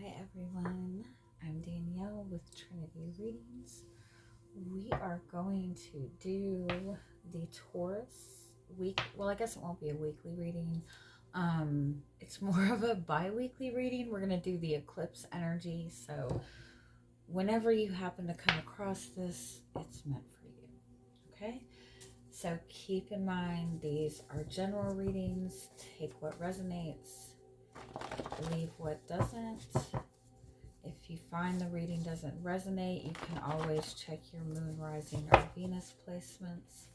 Hi everyone, I'm Danielle with Trinity Readings. We are going to do the Taurus week. Well, I guess it won't be a weekly reading. It's more of a bi-weekly reading. We're going to do the eclipse energy. So whenever you happen to come across this, it's meant for you. Okay? So keep in mind these are general readings. Take what resonates, leave what doesn't. If you find the reading doesn't resonate, you can always check your moon, rising, or Venus placements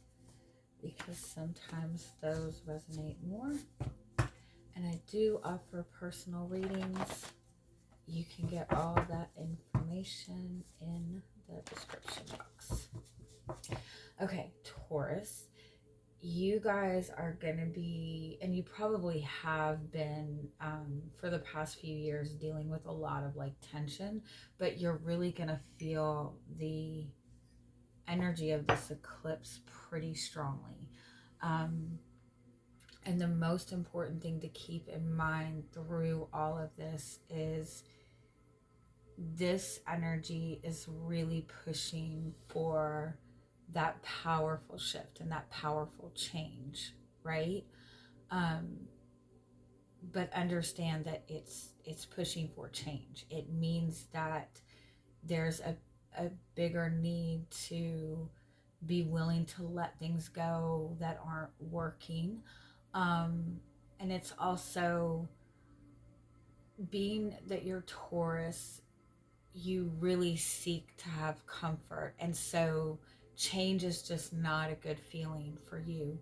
because sometimes those resonate more. And I do offer personal readings. You can get all that information in the description box. Okay, Taurus. You guys are going to be, and you probably have been for the past few years dealing with a lot of like tension, but you're really going to feel the energy of this eclipse pretty strongly. And the most important thing to keep in mind through all of this is this energy is really pushing for that powerful shift and that powerful change, right? But understand that it's pushing for change. It means that there's a bigger need to be willing to let things go that aren't working. And it's also being that you're Taurus, you really seek to have comfort, and so change is just not a good feeling for you.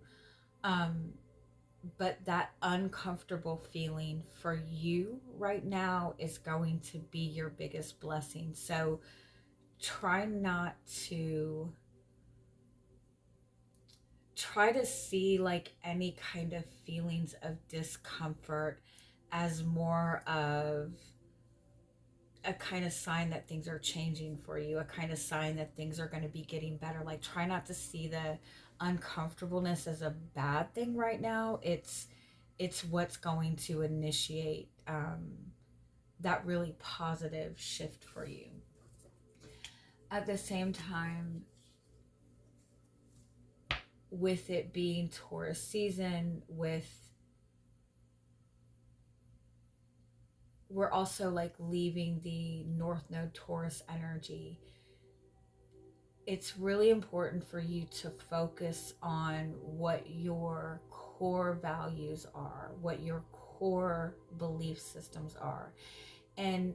But that uncomfortable feeling for you right now is going to be your biggest blessing. So try to see like any kind of feelings of discomfort as more of a kind of sign that things are changing for you, a kind of sign that things are going to be getting better. Like, try not to see the uncomfortableness as a bad thing right now. It's what's going to initiate that really positive shift for you. At the same time, with it being Taurus season, we're also like leaving the North Node Taurus energy. It's really important for you to focus on what your core values are, what your core belief systems are, and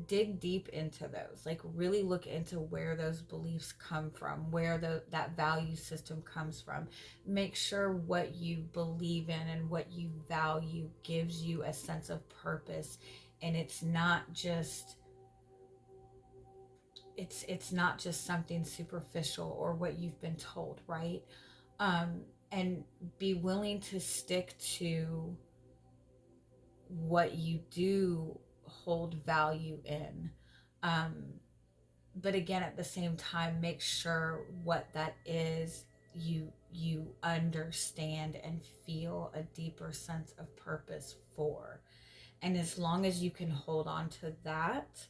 dig deep into those. Like, really look into where those beliefs come from, where that value system comes from. Make sure what you believe in and what you value gives you a sense of purpose, and it's not just something superficial or what you've been told, right? And be willing to stick to what you do hold value in. But again, at the same time, make sure what that is you understand and feel a deeper sense of purpose for. And as long as you can hold on to that,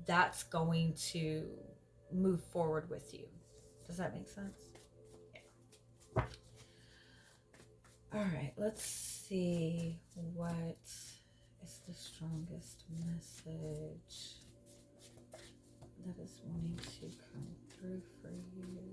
that's going to move forward with you. Does that make sense? Yeah. All right, let's see what is the strongest message that is wanting to come through for you.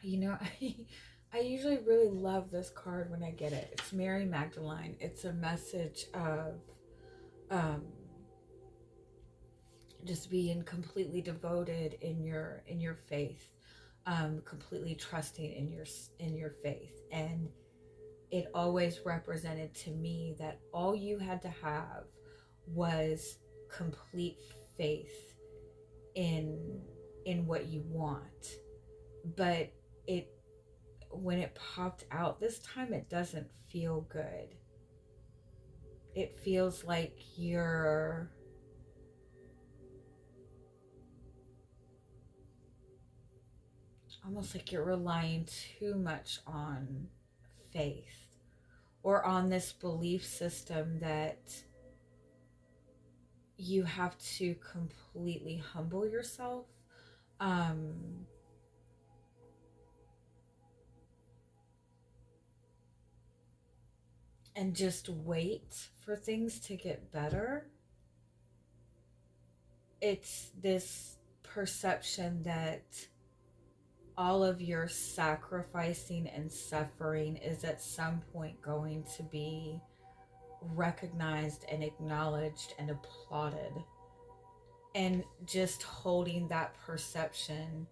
You know, I usually really love this card when I get it. It's Mary Magdalene. It's a message of just being completely devoted in your faith, completely trusting in your faith. And it always represented to me that all you had to have was complete faith in what you want. But it, when it popped out this time, it doesn't feel good. It feels like you're almost like you're relying too much on faith or on this belief system that you have to completely humble yourself, um, and just wait for things to get better. It's this perception that all of your sacrificing and suffering is at some point going to be recognized and acknowledged and applauded. And just holding that perception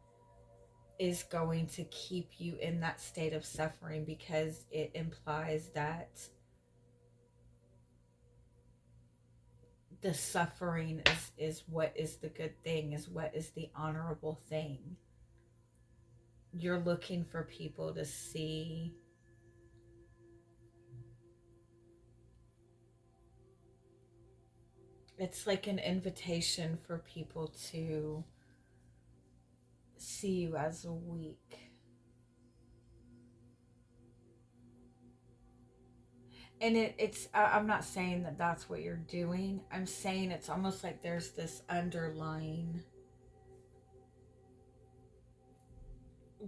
is going to keep you in that state of suffering, because it implies that the suffering is what is the good thing, is what is the honorable thing. You're looking for people to see it's like an invitation for people to see you as weak. And I'm not saying that that's what you're doing. I'm saying it's almost like there's this underlying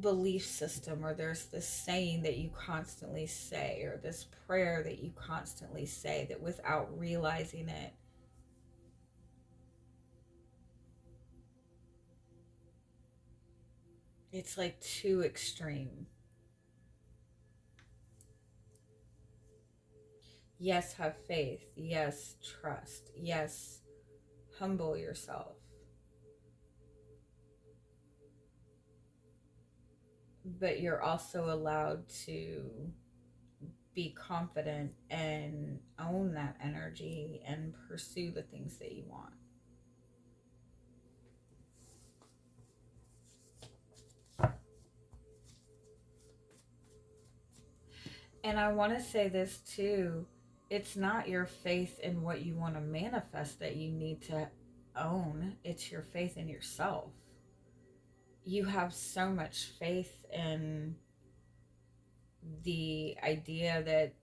belief system, or there's this saying that you constantly say, or this prayer that you constantly say, that without realizing it, it's like too extreme. Yes, have faith. Yes, trust. Yes, humble yourself. But you're also allowed to be confident and own that energy and pursue the things that you want. And I want to say this too. It's not your faith in what you want to manifest that you need to own. It's your faith in yourself. You have so much faith in the idea that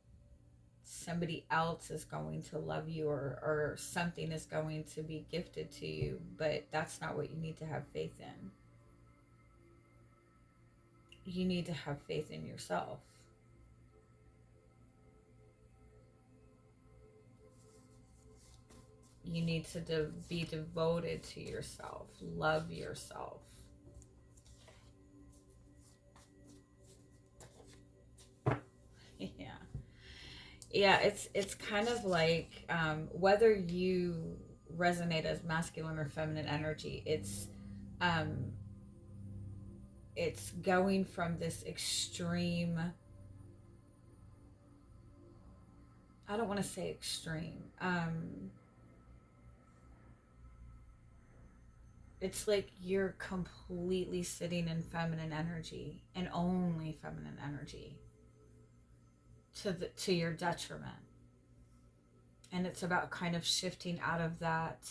somebody else is going to love you, or something is going to be gifted to you, but that's not what you need to have faith in. You need to have faith in yourself. You need to be devoted to yourself, love yourself. Yeah. Yeah, it's kind of like whether you resonate as masculine or feminine energy, it's going from this extreme, I don't want to say extreme, it's like you're completely sitting in feminine energy and only feminine energy to your detriment. And it's about kind of shifting out of that,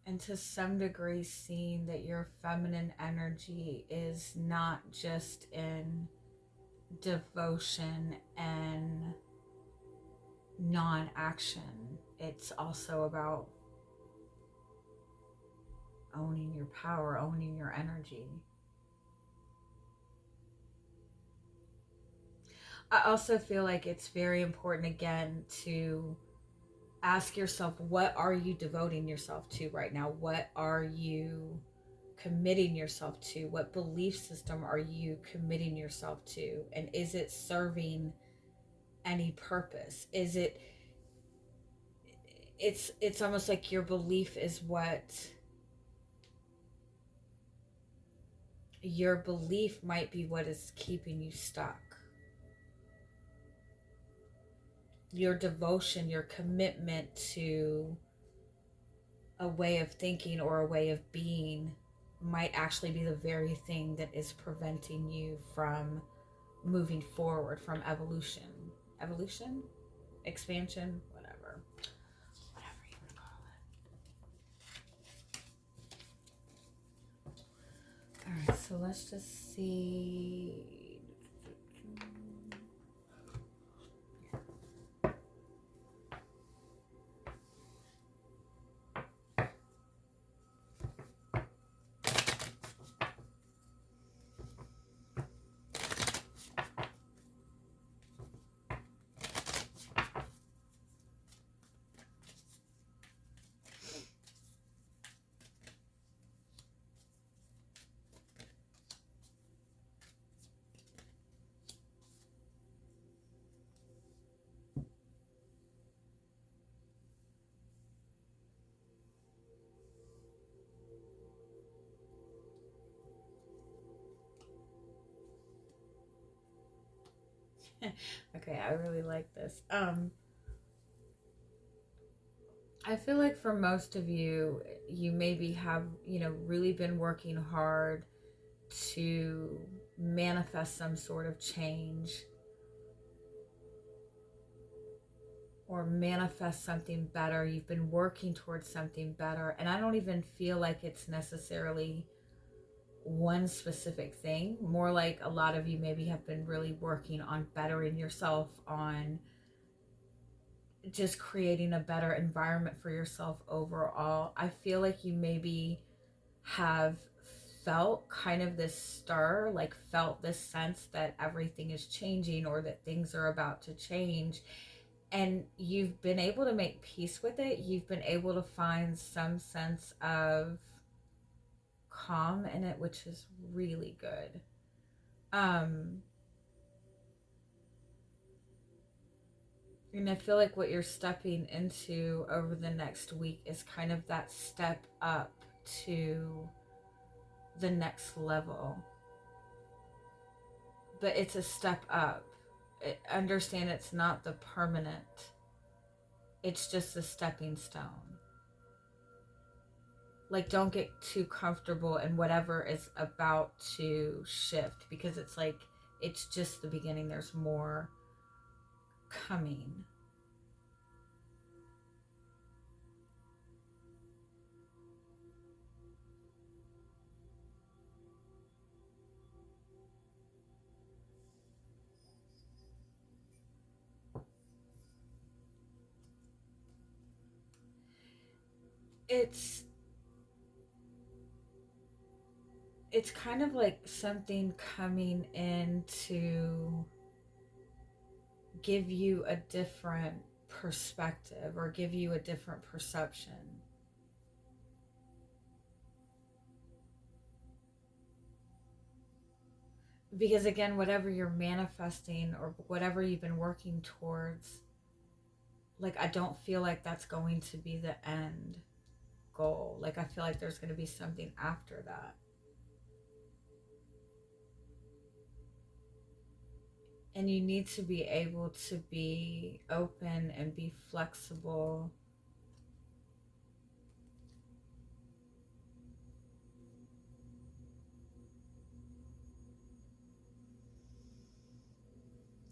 and to some degree seeing that your feminine energy is not just in devotion and non-action. It's also about owning your power, owning your energy. I also feel like it's very important, again, to ask yourself, what are you devoting yourself to right now? What are you committing yourself to? What belief system are you committing yourself to? And is it serving any purpose? Is it, it's almost like your belief is what your belief might be what is keeping you stuck. Your devotion, your commitment to a way of thinking or a way of being might actually be the very thing that is preventing you from moving forward, from evolution. Evolution? Expansion? Whatever. Whatever you want to call it. Alright, so let's just see. Okay, I really like this. I feel like for most of you, you maybe have, really been working hard to manifest some sort of change or manifest something better. You've been working towards something better. And I don't even feel like it's necessarily one specific thing. More like a lot of you maybe have been really working on bettering yourself, on just creating a better environment for yourself overall. I feel like you maybe have felt kind of this stir, like felt this sense that everything is changing or that things are about to change. And you've been able to make peace with it. You've been able to find some sense of calm in it, which is really good. And I feel like what you're stepping into over the next week is kind of that step up to the next level. But it's a step up. Understand it's not the permanent. It's just a stepping stone. Like, don't get too comfortable in whatever is about to shift, because it's like, it's just the beginning. There's more coming. It's kind of like something coming in to give you a different perspective or give you a different perception. Because again, whatever you're manifesting or whatever you've been working towards, like, I don't feel like that's going to be the end goal. Like, I feel like there's going to be something after that. And you need to be able to be open and be flexible.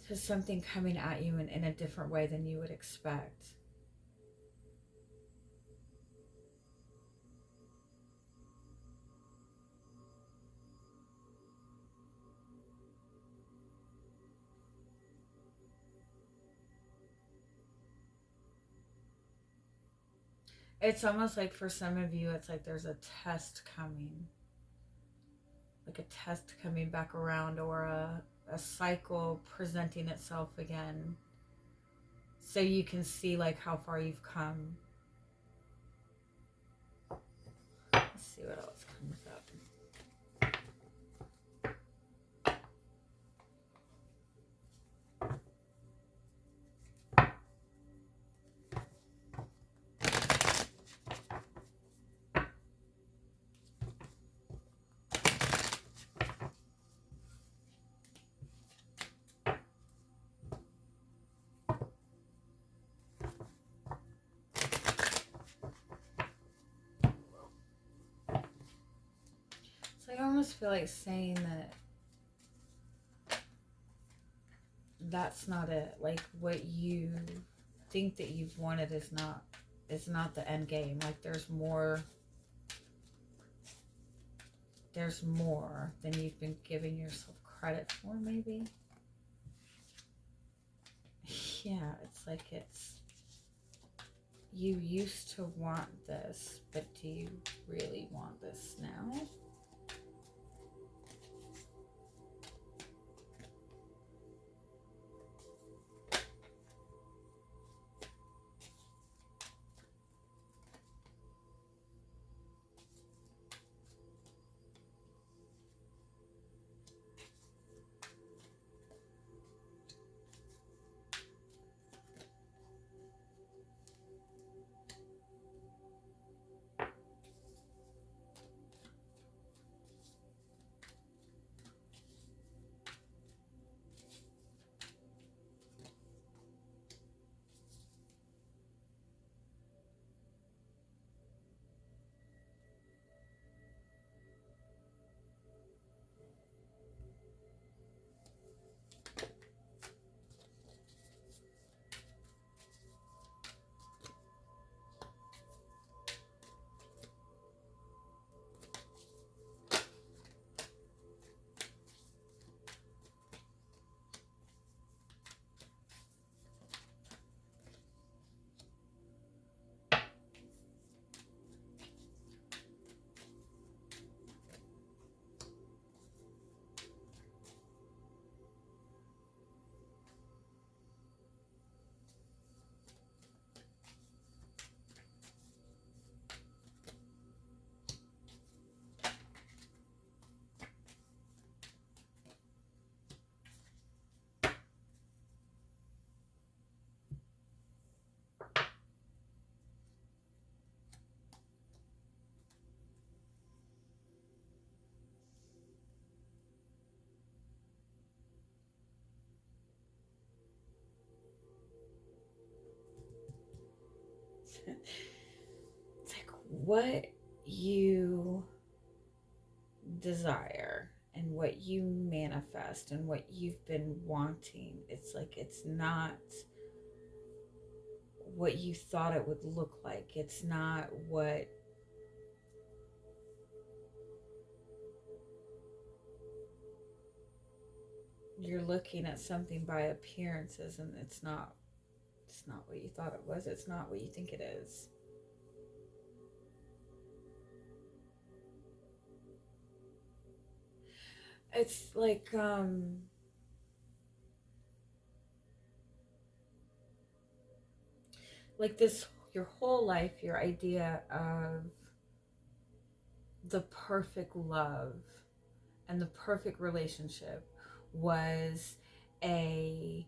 To something coming at you in a different way than you would expect. It's almost like for some of you, it's like there's a test coming. Like a test coming back around, or a cycle presenting itself again. So you can see like how far you've come. Let's see what else comes up. almost feel like saying that that's not it. Like what you think that you've wanted is not the end game. Like there's more than you've been giving yourself credit for, maybe. Yeah, it's like you used to want this, but do you really want this now? It's like what you desire and what you manifest and what you've been wanting. It's like it's not what you thought it would look like. It's not what you're looking at something by appearances, and it's not what you thought it was. It's not what you think it is. It's like this, your whole life, your idea of the perfect love and the perfect relationship was a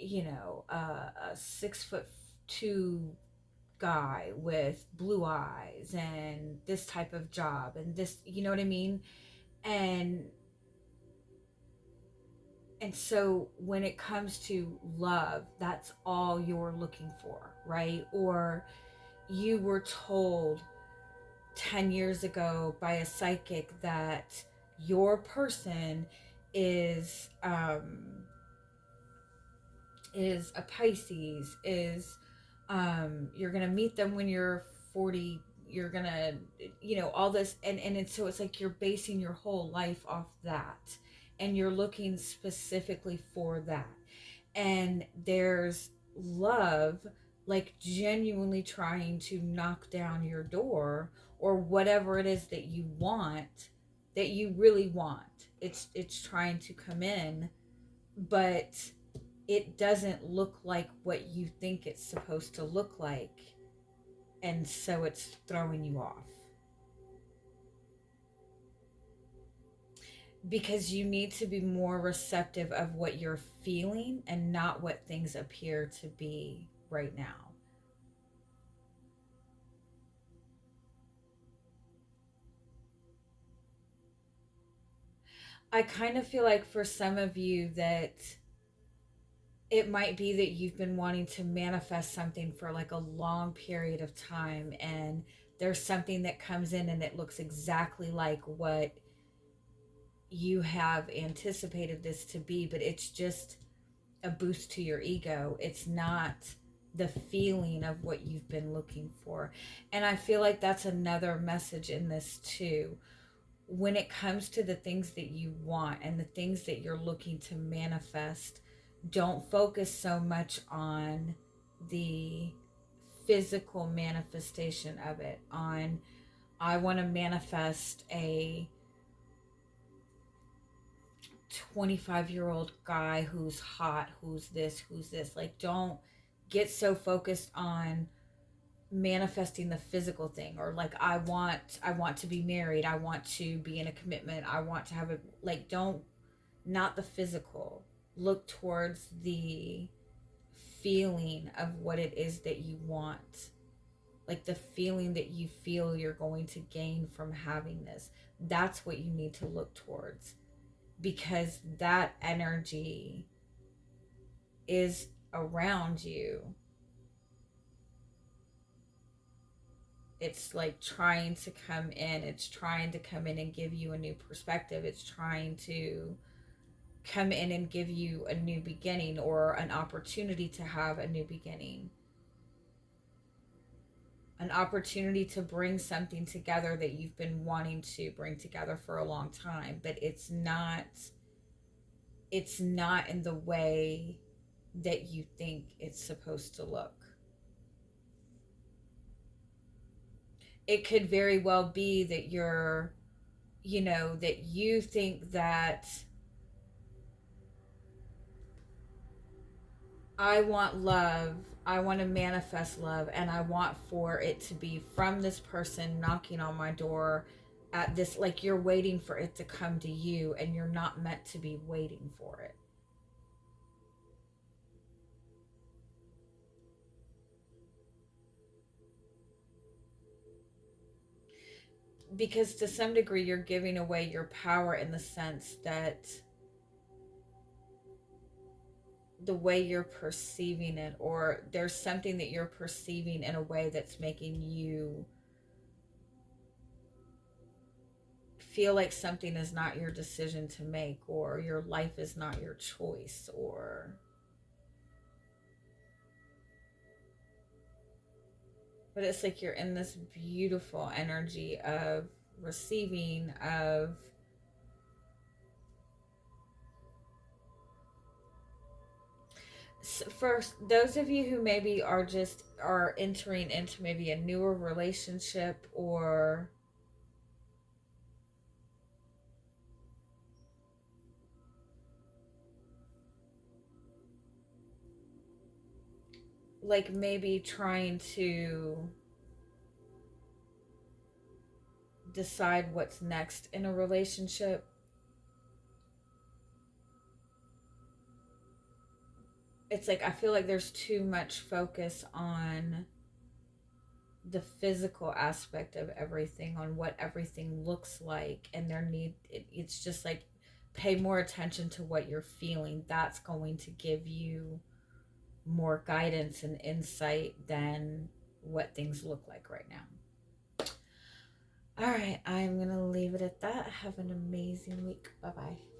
a 6'2" guy with blue eyes and this type of job and this, you know what I mean? And so when it comes to love, that's all you're looking for, right? Or you were told 10 years ago by a psychic that your person is a Pisces, is you're gonna meet them when you're 40, you're gonna, all this, and so it's like you're basing your whole life off that, and you're looking specifically for that. And there's love, like genuinely trying to knock down your door, or whatever it is that you want, that you really want. It's trying to come in, but it doesn't look like what you think it's supposed to look like, and so it's throwing you off. Because you need to be more receptive of what you're feeling and not what things appear to be right now. I kind of feel like for some of you that it might be that you've been wanting to manifest something for like a long period of time, and there's something that comes in and it looks exactly like what you have anticipated this to be, but it's just a boost to your ego. It's not the feeling of what you've been looking for. And I feel like that's another message in this too. When it comes to the things that you want and the things that you're looking to manifest, don't focus so much on the physical manifestation of it. On, I want to manifest a 25-year-old guy who's hot, who's this. Like, don't get so focused on manifesting the physical thing, or like, I want to be married, I want to be in a commitment, I want to have a, like, don't, not the physical. Look towards the feeling of what it is that you want, like the feeling that you feel you're going to gain from having this. That's what you need to look towards, because that energy is around you. It's like trying to come in. It's trying to come in and give you a new perspective. It's trying to come in and give you a new beginning, or an opportunity to have a new beginning. An opportunity to bring something together that you've been wanting to bring together for a long time, but it's not in the way that you think it's supposed to look. It could very well be that you're, that you think that I want love, I want to manifest love, and I want for it to be from this person knocking on my door at this, like you're waiting for it to come to you, and you're not meant to be waiting for it. Because to some degree, you're giving away your power, in the sense that the way you're perceiving it, or there's something that you're perceiving in a way that's making you feel like something is not your decision to make, or your life is not your choice, or, but it's like you're in this beautiful energy of receiving, of for those of you who maybe are entering into maybe a newer relationship, or like maybe trying to decide what's next in a relationship, it's like I feel like there's too much focus on the physical aspect of everything, on what everything looks like, and it's just like, pay more attention to what you're feeling. That's going to give you more guidance and insight than what things look like right now. All right, I'm gonna leave it at that. Have an amazing week. Bye bye.